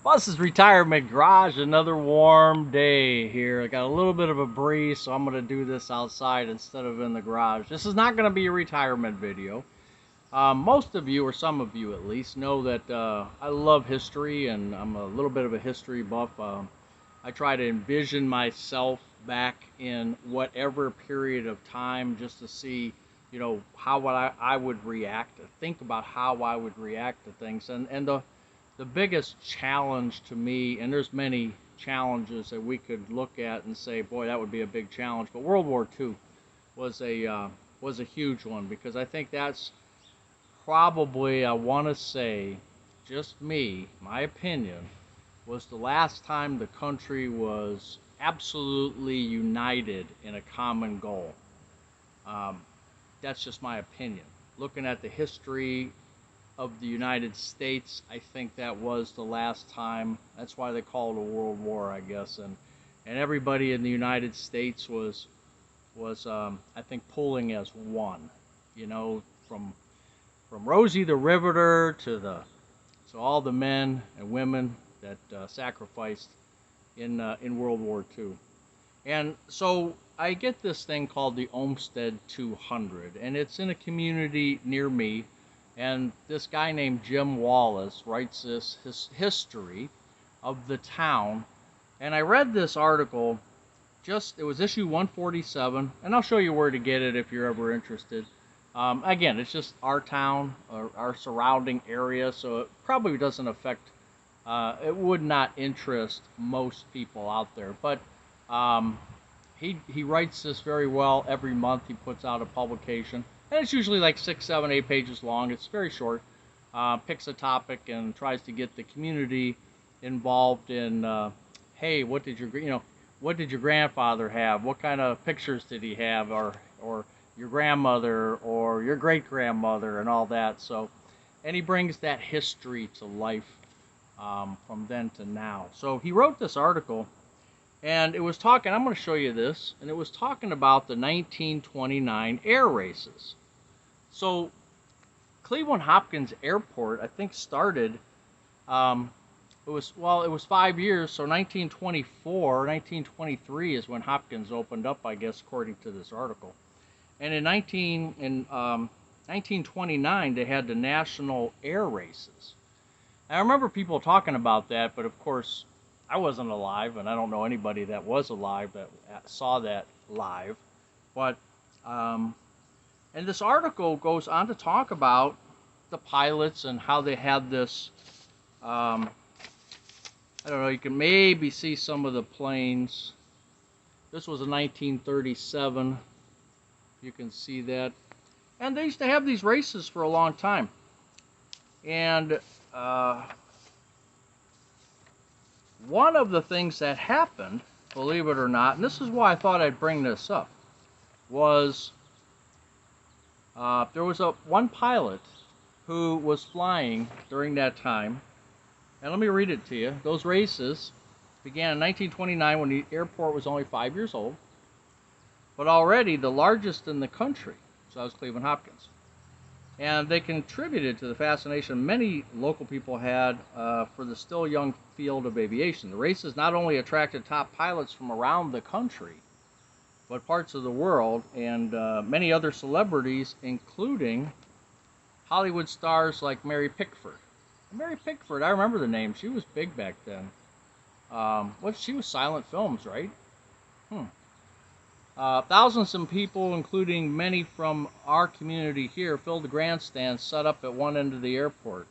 Buzz's Retirement Garage, another warm day here. I got a little bit of a breeze, so I'm going to do this outside instead of in the garage. This is not going to be a retirement video. Most of you, or some of you at least, know that I love history and I'm a little bit of a history buff. I try to envision myself back in whatever period of time just to see, how I would react, to think about how I would react to things. And the biggest challenge to me, and there's many challenges that we could look at and say, boy, that would be a big challenge. But World War II was a huge one, because I think that's probably, I want to say, just me, my opinion, was the last time the country was absolutely united in a common goal. Um, that's just my opinion. Looking at the history of the United States, I think that was the last time. That's why they call it a world war, I guess. And everybody in the United States was I think pulling as one. From Rosie the Riveter to all the men and women that sacrificed in World War II. And so I get this thing called the Olmsted 200, and it's in a community near me. And this guy named Jim Wallace writes his history of the town. And I read this article, it was issue 147, and I'll show you where to get it if you're ever interested. Again, it's just our town, or our surrounding area, so it probably doesn't affect, it would not interest most people out there. But he writes this very well. Every month he puts out a publication. And it's usually like 6, 7, 8 pages long. It's very short. Picks a topic and tries to get the community involved in, hey, what did your grandfather have? What kind of pictures did he have? Or your grandmother or your great grandmother and all that. So, and he brings that history to life from then to now. So he wrote this article, and it was talking. I'm going to show you this, and it was talking about the 1929 air races. So Cleveland Hopkins Airport, I think, started. It was 5 years. So 1924, 1923 is when Hopkins opened up, I guess, according to this article. And in 1929, they had the national air races. I remember people talking about that, but of course, I wasn't alive, and I don't know anybody that was alive that saw that live. But and this article goes on to talk about the pilots and how they had this. I don't know. You can maybe see some of the planes. This was a 1937. You can see that. And they used to have these races for a long time. And one of the things that happened, believe it or not, and this is why I thought I'd bring this up, was there was one pilot who was flying during that time. And let me read it to you. Those races began in 1929 when the airport was only 5 years old, but already the largest in the country. So that was Cleveland Hopkins. And they contributed to the fascination many local people had for the still young field of aviation. The races not only attracted top pilots from around the country, but parts of the world, and many other celebrities, including Hollywood stars like Mary Pickford. Mary Pickford, I remember the name. She was big back then. She was silent films, right? Thousands of people, including many from our community here, filled the grandstands set up at one end of the airport.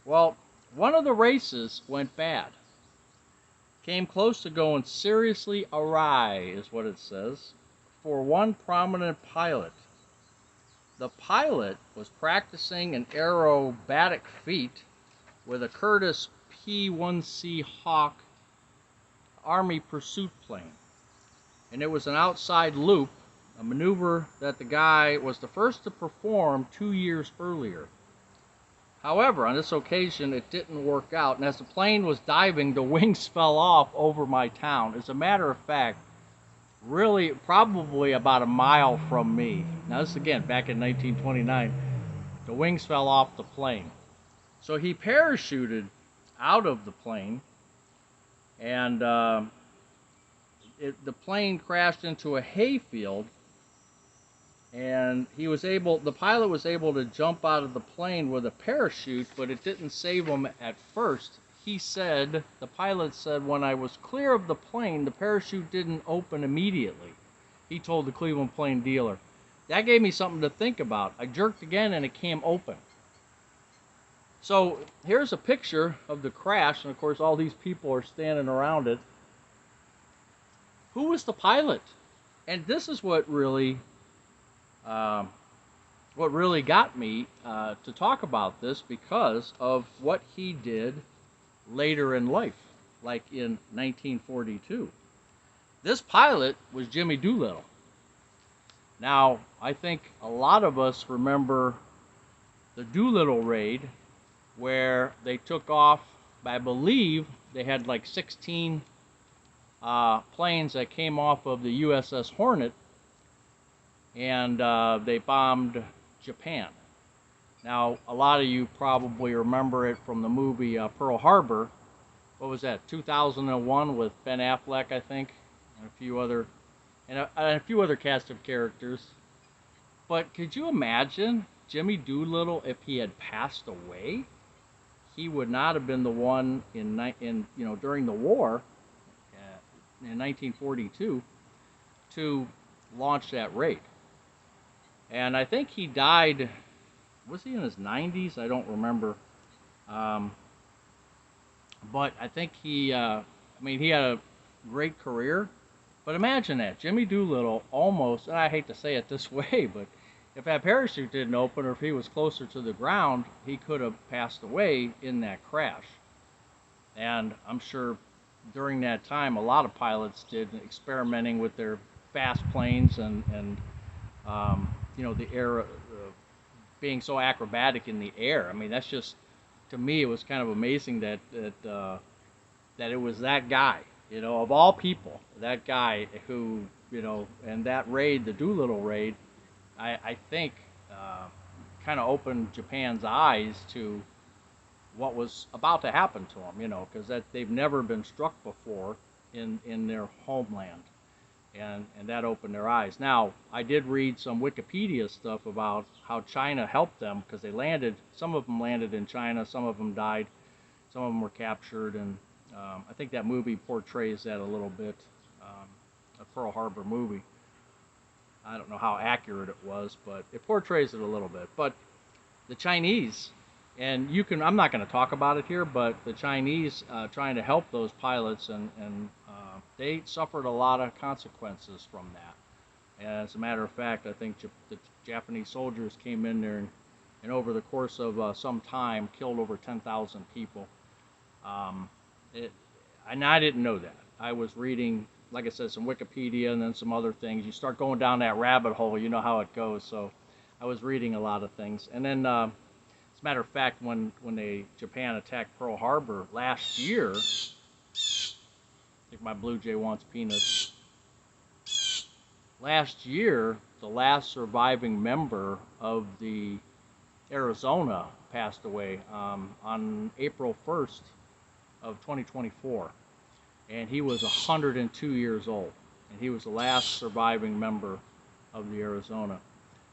Well, one of the races went bad. Came close to going seriously awry, is what it says, for one prominent pilot. The pilot was practicing an aerobatic feat with a Curtiss P-1C Hawk Army pursuit plane. And it was an outside loop, a maneuver that the guy was the first to perform 2 years earlier. However, on this occasion, it didn't work out, and as the plane was diving, the wings fell off over my town. As a matter of fact, really, probably about a mile from me. Now, this again, back in 1929, the wings fell off the plane. So he parachuted out of the plane, and the plane crashed into a hayfield, and the pilot was able to jump out of the plane with a parachute, but it didn't save him at first. The pilot said, when I was clear of the plane, the parachute didn't open immediately. He told the Cleveland Plain dealer. That gave me something to think about. I jerked again and it came open. So here's a picture of the crash, and of course all these people are standing around it. Who was the pilot? And this is what really got me to talk about this, because of what he did later in life, like in 1942. This pilot was Jimmy Doolittle. Now, I think a lot of us remember the Doolittle raid, where they took off. I believe they had like 16 planes that came off of the USS Hornet, and they bombed Japan. Now, a lot of you probably remember it from the movie Pearl Harbor. What was that, 2001, with Ben Affleck, I think, and a few other cast of characters. But could you imagine Jimmy Doolittle if he had passed away? He would not have been the one during the war in 1942 to launch that raid. And I think he died, was he in his 90s? I don't remember. But I think he had a great career. But imagine that, Jimmy Doolittle almost, and I hate to say it this way, but if that parachute didn't open, or if he was closer to the ground, he could have passed away in that crash. And I'm sure during that time, a lot of pilots did experimenting with their fast planes and the air, being so acrobatic in the air. I mean, that's just, to me, it was kind of amazing that it was that guy, of all people, that guy who, and that raid, the Doolittle raid, I think kind of opened Japan's eyes to what was about to happen to them, because they've never been struck before in their homeland, and that opened their eyes. Now, I did read some Wikipedia stuff about how China helped them, because some of them landed in China, some of them died, some of them were captured, and I think that movie portrays that a little bit, a Pearl Harbor movie. I don't know how accurate it was, but it portrays it a little bit. But the Chinese, and I'm not going to talk about it here, but the Chinese trying to help those pilots, and they suffered a lot of consequences from that. And as a matter of fact, I think the Japanese soldiers came in there and over the course of some time killed over 10,000 people. And I didn't know that. I was reading, like I said, some Wikipedia and then some other things. You start going down that rabbit hole, you know how it goes. So I was reading a lot of things. And then, as a matter of fact, when Japan attacked Pearl Harbor last year, I think my blue jay wants peanuts. Last year, the last surviving member of the Arizona passed away on April 1st of 2024. And he was 102 years old, and he was the last surviving member of the Arizona.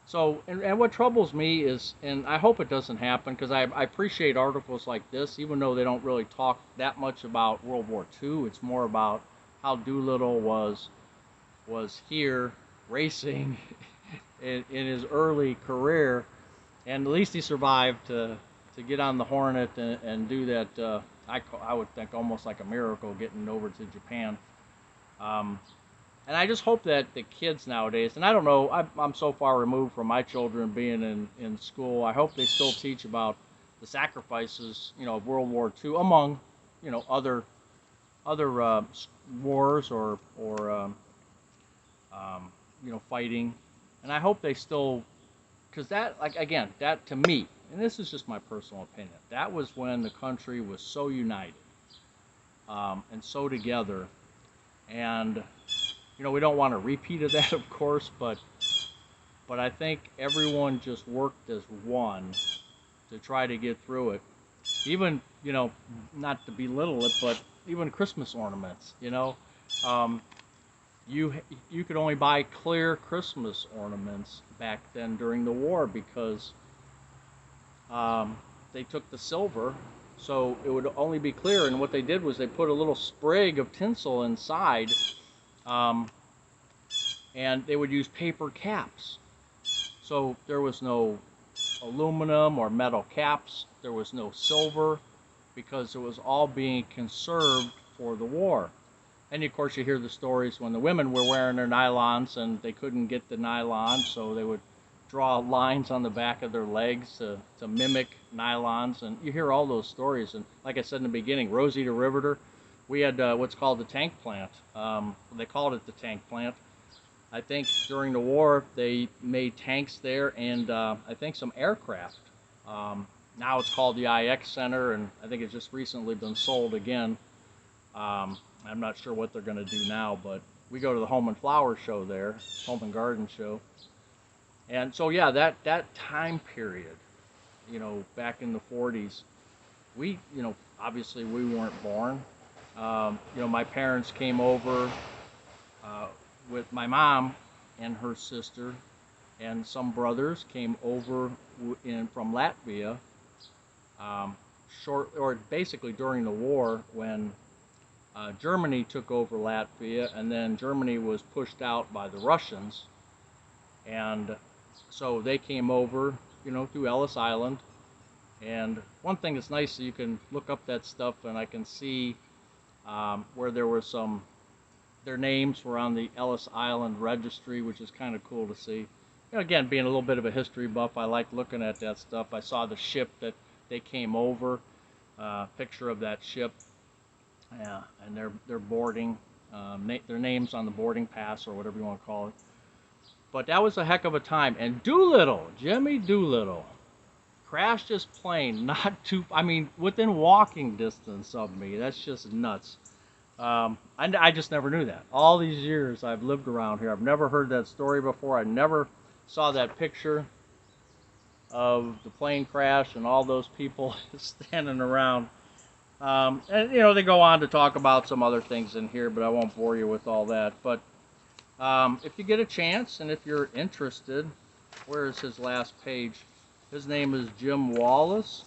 So, and what troubles me is, and I hope it doesn't happen, because I appreciate articles like this, even though they don't really talk that much about World War II. It's more about how Doolittle was here racing in his early career, and at least he survived to get on the Hornet and do that. I would think almost like a miracle, getting over to Japan. And I just hope that the kids nowadays, and I don't know, I'm so far removed from my children being in school, I hope they still teach about the sacrifices, of World War II among, other wars or fighting. And I hope they still, because that, again, that to me, and this is just my personal opinion, that was when the country was so united and so together. And, we don't want a repeat of that, of course, but I think everyone just worked as one to try to get through it. even, you know, not to belittle it, but even Christmas ornaments, you know. Um, you you could only buy clear Christmas ornaments back then during the war because um, they took the silver, so it would only be clear. And what they did was they put a little sprig of tinsel inside, um, and they would use paper caps. So there was no aluminum or metal caps. There was no silver because it was all being conserved for the war. And of course, you hear the stories when the women were wearing their nylons and they couldn't get the nylon, so they would draw lines on the back of their legs to mimic nylons. And you hear all those stories. And like I said in the beginning, Rosie the Riveter, we had what's called the tank plant. They called it the tank plant. I think during the war they made tanks there and I think some aircraft. Now it's called the IX Center, and I think it's just recently been sold again. I'm not sure what they're going to do now, but we go to the Home and Flower show there, Home and Garden show. And so yeah, that time period, you know, back in the 40s, we, you know, obviously we weren't born. You know, my parents came over uh, with my mom and her sister, and some brothers came over from Latvia, short or basically during the war when Germany took over Latvia, and then Germany was pushed out by the Russians, and so they came over, you know, through Ellis Island. And one thing that's nice, you can look up that stuff, and I can see where there were some, their names were on the Ellis Island registry, which is kind of cool to see. You know, again, being a little bit of a history buff, I like looking at that stuff. I saw the ship that they came over, picture of that ship, yeah, and they're boarding, their names on the boarding pass or whatever you want to call it. But that was a heck of a time. And Doolittle, Jimmy Doolittle, crashed his plane not too, I mean, within walking distance of me. That's just nuts. I just never knew that. All these years I've lived around here, I've never heard that story before. I never saw that picture of the plane crash and all those people standing around. And you know, they go on to talk about some other things in here, but I won't bore you with all that. But if you get a chance and if you're interested, where is his last page? His name is Jim Wallace,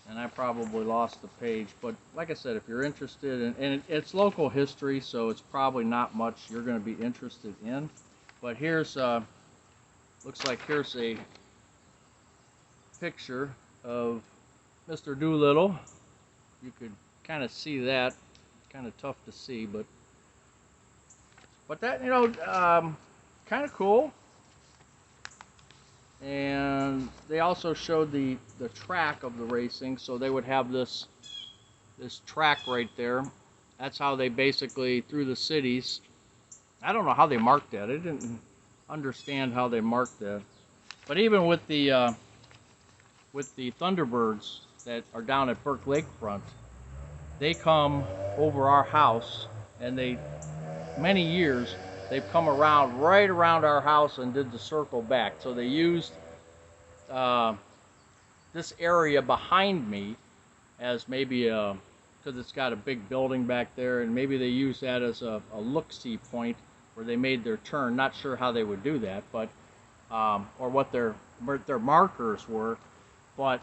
and I probably lost the page. But like I said, if you're interested in, and it's local history, so it's probably not much you're going to be interested in. But here's, looks like here's a picture of Mr. Doolittle. You could kind of see that. Kind of tough to see, but that, you know, kind of cool. And they also showed the track of the racing, so they would have this track right there. That's how they basically, through the cities, I don't know how they marked that. I didn't understand how they marked that. But even with the Thunderbirds that are down at Burke Lakefront, they come over our house, and many years, they've come around, right around our house and did the circle back. So they used this area behind me as maybe because it's got a big building back there, and maybe they used that as a look-see point where they made their turn. Not sure how they would do that, but or what their markers were, but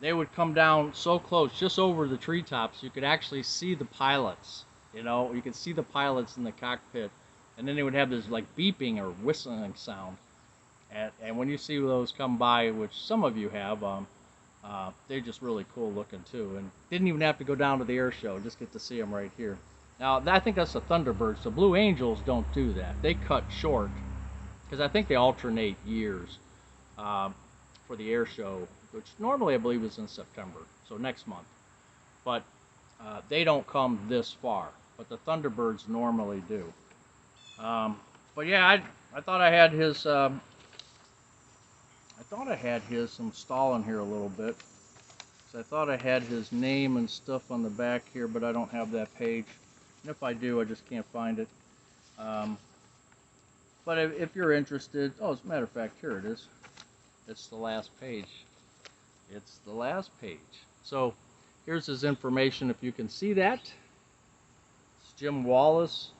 they would come down so close, just over the treetops, you could actually see the pilots. You know, you could see the pilots in the cockpit, and then they would have this like beeping or whistling sound. And when you see those come by, which some of you have, they're just really cool looking too. And didn't even have to go down to the air show, just get to see them right here. Now, I think that's the Thunderbirds. The Blue Angels don't do that. They cut short, because I think they alternate years for the air show, which normally I believe is in September, so next month. But they don't come this far, but the Thunderbirds normally do. But yeah, I thought I had his installing here a little bit. So I thought I had his name and stuff on the back here, but I don't have that page. And if I do, I just can't find it. But if you're interested, oh, as a matter of fact, here it is. It's the last page. It's the last page. So here's his information if you can see that. It's Jim Wallace.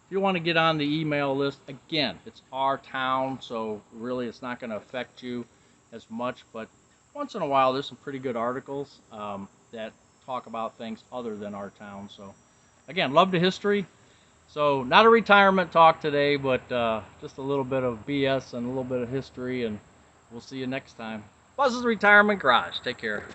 If you want to get on the email list, again, it's our town, so really it's not going to affect you as much, but once in a while there's some pretty good articles that talk about things other than our town. So again, love the history. So not a retirement talk today, but just a little bit of BS and a little bit of history, and we'll see you next time. Buzz's Retirement Garage. Take care.